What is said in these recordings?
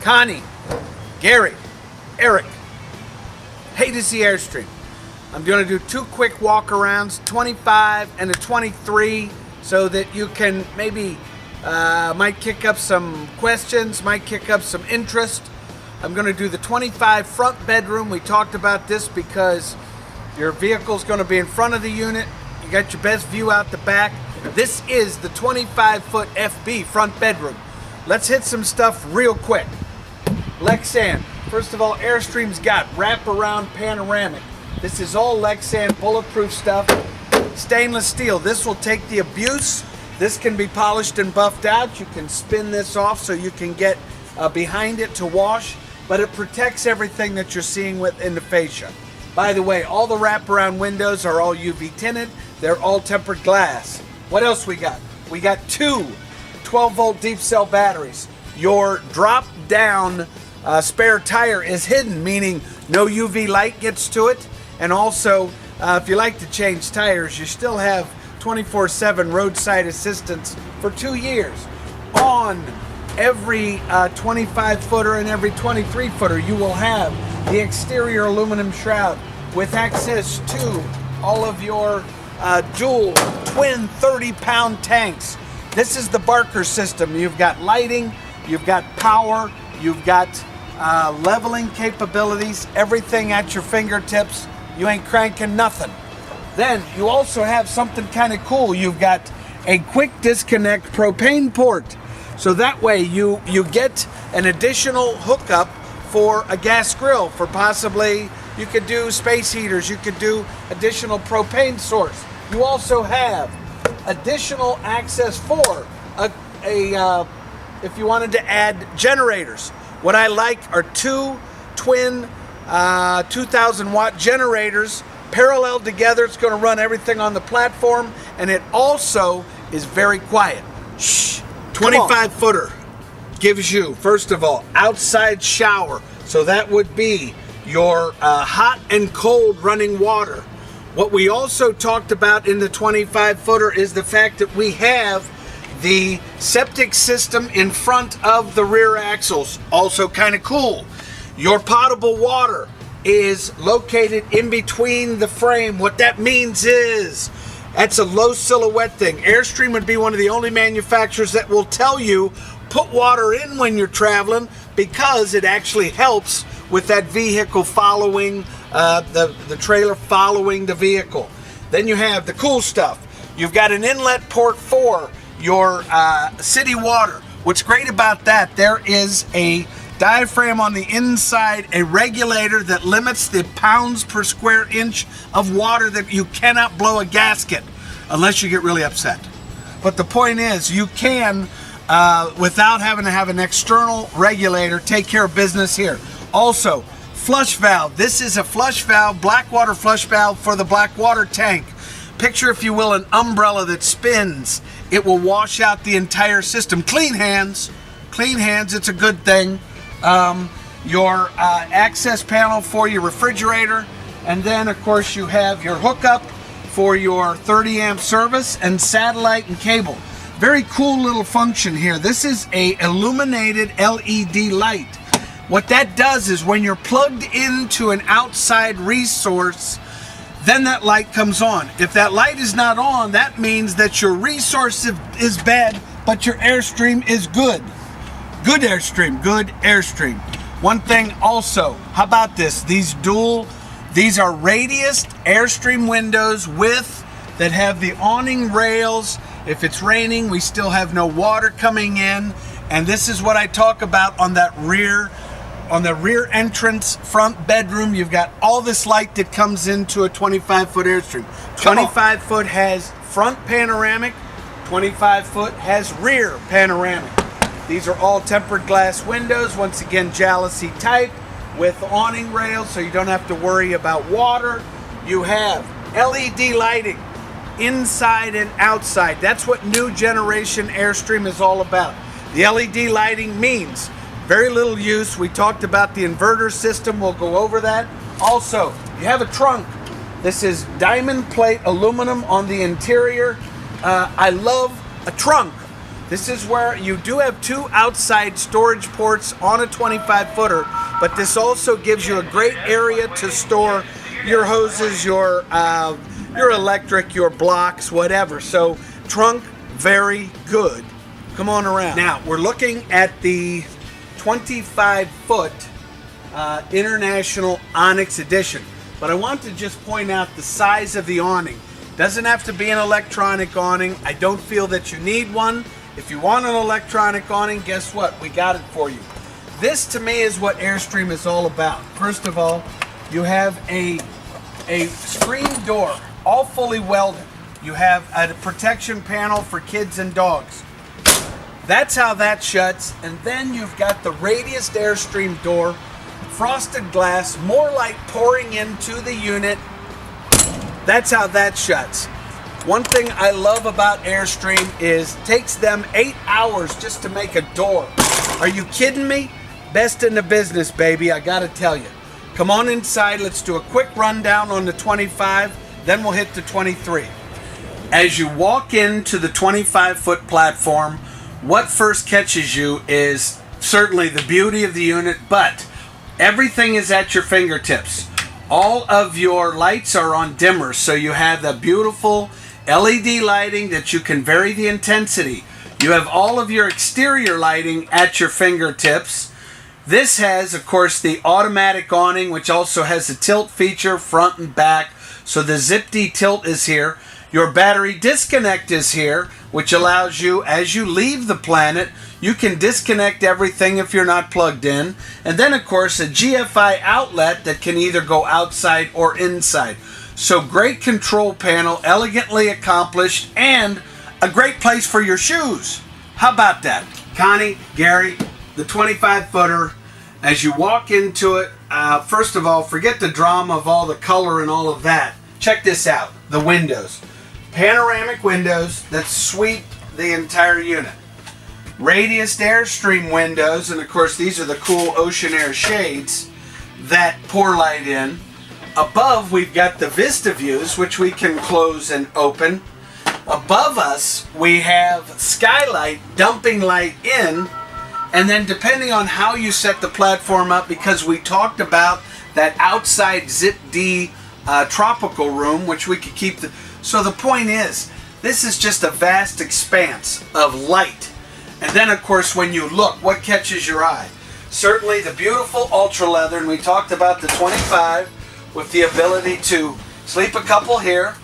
Connie, Gary, Eric. Hey, this is the Airstream. I'm going to do two quick walk-arounds, 25 and a 23, so that you can maybe, might kick up some questions, might kick up some interest. I'm going to do the 25 front bedroom. We talked about this because your vehicle's going to be in front of the unit. You got your best view out the back. This is the 25-foot FB front bedroom. Let's hit some stuff real quick. Lexan. First of all, Airstream's got wraparound panoramic. This is all Lexan bulletproof stuff. Stainless steel. This will take the abuse. This can be polished and buffed out. You can spin this off so you can get behind it to wash, but it protects everything that you're seeing within the fascia. By the way, all the wraparound windows are all UV tinted. They're all tempered glass. What else we got? We got two 12-volt deep cell batteries. Your drop-down spare tire is hidden, meaning no UV light gets to it. And also, if you like to change tires, you still have 24/7 roadside assistance for 2 years. On every 25-footer and every 23-footer, you will have the exterior aluminum shroud with access to all of your dual twin 30-pound tanks. This is the Barker system. You've got lighting, you've got power, you've got leveling capabilities, everything at your fingertips. You ain't cranking nothing. Then you also have something kind of cool. You've got a quick disconnect propane port. So that way you get an additional hookup for a gas grill, for possibly, you could do space heaters, you could do additional propane source. You also have additional access for if you wanted to add generators. What I like are two twin 2,000 watt generators paralleled together. It's going to run everything on the platform, and it also is very quiet. Shh. 25-footer gives you, first of all, outside shower. So that would be your hot and cold running water. What we also talked about in the 25-footer is the fact that we have the septic system in front of the rear axles. Also kind of cool. Your potable water is located in between the frame. What that means is that's a low silhouette thing. Airstream would be one of the only manufacturers that will tell you put water in when you're traveling, because it actually helps with that vehicle following, the trailer following the vehicle. Then you have the cool stuff. You've got an inlet port for your city water. What's great about that, there is a diaphragm on the inside, a regulator that limits the pounds per square inch of water that you cannot blow a gasket unless you get really upset. But the point is, you can, without having to have an external regulator, take care of business here. Also, flush valve. This is a flush valve, black water flush valve for the black water tank. Picture, if you will, an umbrella that spins. It will wash out the entire system. Clean hands, it's a good thing. Your access panel for your refrigerator, and then of course you have your hookup for your 30 amp service and satellite and cable. Very cool little function here. This is a illuminated LED light. What that does is when you're plugged into an outside resource, then that light comes on. If that light is not on, that means that your resource is bad, but your Airstream is good. Good Airstream, good Airstream. One thing also, how about this? These are radius Airstream windows that have the awning rails. If it's raining, we still have no water coming in. And this is what I talk about on that rear, on the rear entrance front bedroom. You've got all this light that comes into a 25-foot Airstream. 25-foot has front panoramic, 25-foot has rear panoramic. These are all tempered glass windows, once again jalousie type with awning rails, so you don't have to worry about water. You have LED lighting inside and outside. That's what new generation Airstream is all about. The LED lighting means very little use. We talked about the inverter system. We'll go over that. Also, you have a trunk. This is diamond plate aluminum on the interior. I love a trunk. This is where you do have 2 outside storage ports on a 25-footer, but this also gives you a great area to store your hoses, your electric, your blocks, whatever. So trunk, very good. Come on around. Now we're looking at the 25-foot International Onyx Edition, but I want to just point out the size of the awning. Doesn't have to be an electronic awning. I don't feel that you need one. If you want an electronic awning, guess what? We got it for you. This to me is what Airstream is all about. First of all, you have a screen door, all fully welded. You have a protection panel for kids and dogs. That's how that shuts. And then you've got the radius Airstream door, frosted glass, more light pouring into the unit. That's how that shuts. One thing I love about Airstream is it takes them 8 hours just to make a door. Are you kidding me? Best in the business, baby, I gotta tell you. Come on inside, let's do a quick rundown on the 25, then we'll hit the 23. As you walk into the 25-foot platform, what first catches you is certainly the beauty of the unit, but everything is at your fingertips. All of your lights are on dimmers, so you have the beautiful LED lighting that you can vary the intensity. You have all of your exterior lighting at your fingertips. This has, of course, the automatic awning, which also has a tilt feature front and back. So the Zip-D tilt is here. Your battery disconnect is here, which allows you, as you leave the planet, you can disconnect everything if you're not plugged in. And then, of course, a GFI outlet that can either go outside or inside. So great control panel, elegantly accomplished, and a great place for your shoes. How about that? Connie, Gary, the 25-footer, as you walk into it, first of all, forget the drama of all the color and all of that. Check this out, the windows. Panoramic windows that sweep the entire unit. Radius Airstream windows, and of course these are the cool ocean air shades that pour light in. Above we've got the Vista views, which we can close and open. Above us we have skylight dumping light in, and then depending on how you set the platform up, because we talked about that outside Zip-D tropical room, which we could keep the... So the point is, this is just a vast expanse of light. And then of course when you look, what catches your eye? Certainly the beautiful ultra leather, and we talked about the 25 with the ability to sleep a couple here.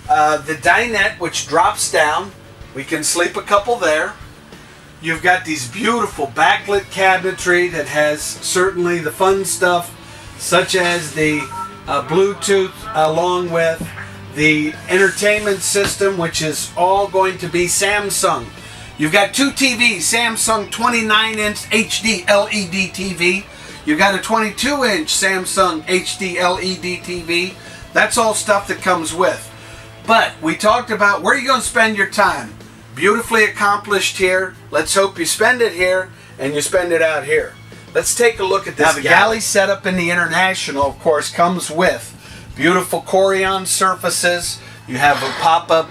The dinette, which drops down, we can sleep a couple there. You've got these beautiful backlit cabinetry that has certainly the fun stuff, such as the Bluetooth, along with the entertainment system, which is all going to be Samsung. You've got 2 TVs, Samsung 29-inch HD LED TV. You've got a 22-inch Samsung HD LED TV. That's all stuff that comes with. But we talked about where you're going to spend your time. Beautifully accomplished here. Let's hope you spend it here and you spend it out here. Let's take a look at this. Now the galley setup in the International, of course, comes with beautiful Corian surfaces. You have a pop-up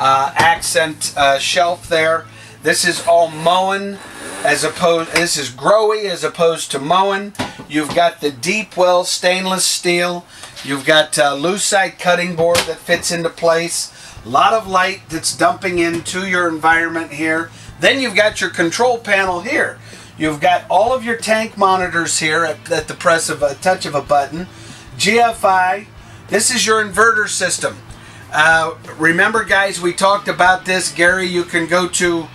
accent shelf there. This is all Moen this is Growy as opposed to Moen. You've got the deep well stainless steel. You've got lucite cutting board that fits into place. A lot of light that's dumping into your environment here. Then you've got your control panel here. You've got all of your tank monitors here at the press of a touch of a button. GFI. This is your inverter system. Remember, guys, we talked about this. Gary, you can go to,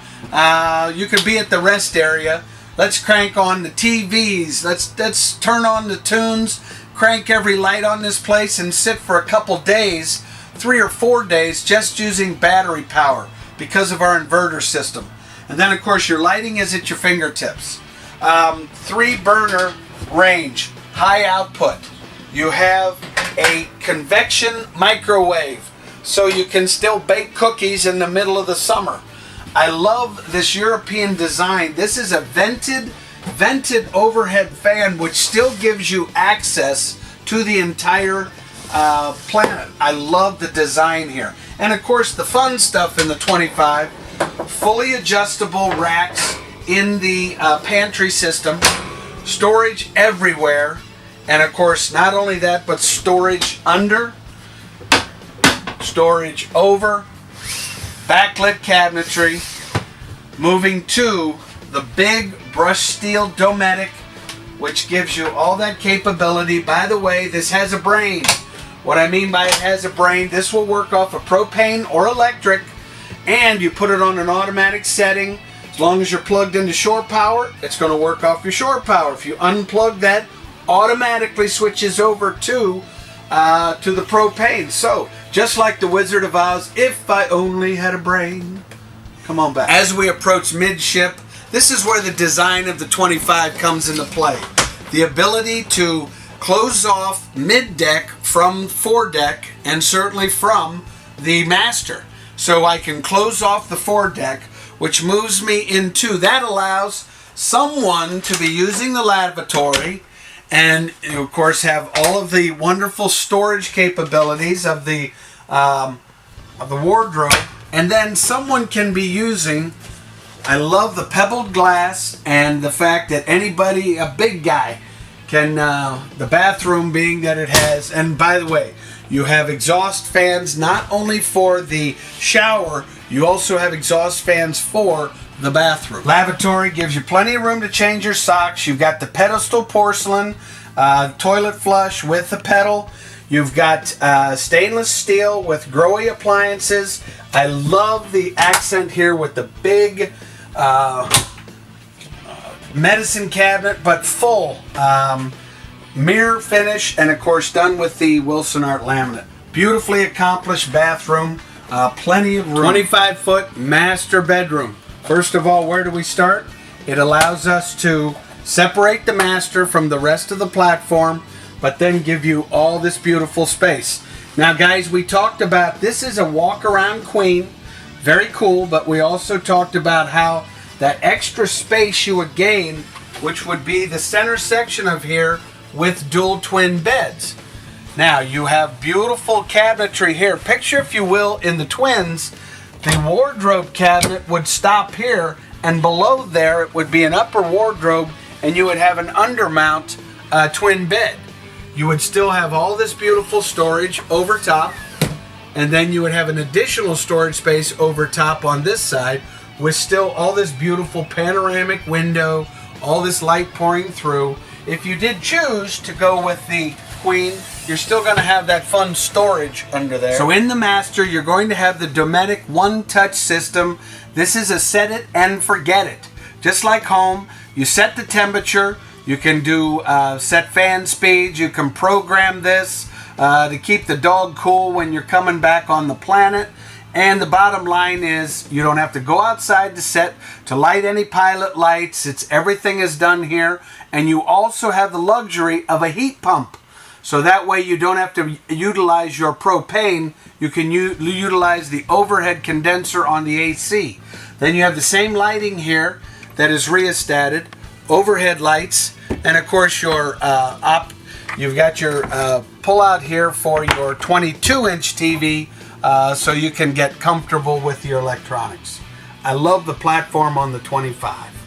you can be at the rest area. Let's crank on the TVs. Let's turn on the tunes, crank every light on this place, and sit for a couple days, 3 or 4 days, just using battery power because of our inverter system. And then, of course, your lighting is at your fingertips. 3-burner range, high output. You have a convection microwave, so you can still bake cookies in the middle of the summer. I love this European design. This is a vented overhead fan, which still gives you access to the entire planet. I love the design here. And of course, the fun stuff in the 25, fully adjustable racks in the pantry system, storage everywhere, and of course not only that, but storage under, storage over, backlit cabinetry. Moving to the big brushed steel Dometic, which gives you all that capability. By the way, this has a brain. What I mean by it has a brain, this will work off of propane or electric, and you put it on an automatic setting. As long as you're plugged into shore power, it's going to work off your shore power. If you unplug that, automatically switches over to the propane. So, just like the Wizard of Oz, if I only had a brain. Come on back. As we approach midship, this is where the design of the 25 comes into play. The ability to close off mid-deck from foredeck and certainly from the master. So I can close off the foredeck, which moves me into, that allows someone to be using the lavatory and of course have all of the wonderful storage capabilities of the wardrobe. And then someone can be using, I love the pebbled glass and the fact that anybody, a big guy, can, the bathroom being that it has, and by the way, you have exhaust fans not only for the shower, you also have exhaust fans for the bathroom. Lavatory gives you plenty of room to change your socks. You've got the pedestal porcelain, toilet flush with the pedal. You've got stainless steel with Grohe appliances. I love the accent here with the big medicine cabinet, but full mirror finish, and of course done with the Wilson Art laminate. Beautifully accomplished bathroom, plenty of room. 25-foot master bedroom. First of all, where do we start? It allows us to separate the master from the rest of the platform, but then give you all this beautiful space. Now guys, we talked about this is a walk-around queen, very cool, but we also talked about how that extra space you would gain, which would be the center section of here with dual twin beds. Now you have beautiful cabinetry here. Picture, if you will, in the twins, the wardrobe cabinet would stop here, and below there it would be an upper wardrobe, and you would have an undermount twin bed. You would still have all this beautiful storage over top, and then you would have an additional storage space over top on this side with still all this beautiful panoramic window, all this light pouring through. If you did choose to go with the queen, you're still going to have that fun storage under there. So in the master, you're going to have the Dometic one-touch system. This is a set it and forget it. Just like home, you set the temperature, you can do set fan speeds, you can program this to keep the dog cool when you're coming back on the planet. And the bottom line is you don't have to go outside to set to light any pilot lights. Everything is done here, and you also have the luxury of a heat pump. So that way you don't have to utilize your propane. You can utilize the overhead condenser on the AC. Then you have the same lighting here that is rheostated, overhead lights, and of course your you've got your pull out here for your 22-inch TV, so you can get comfortable with your electronics. I love the platform on the 25.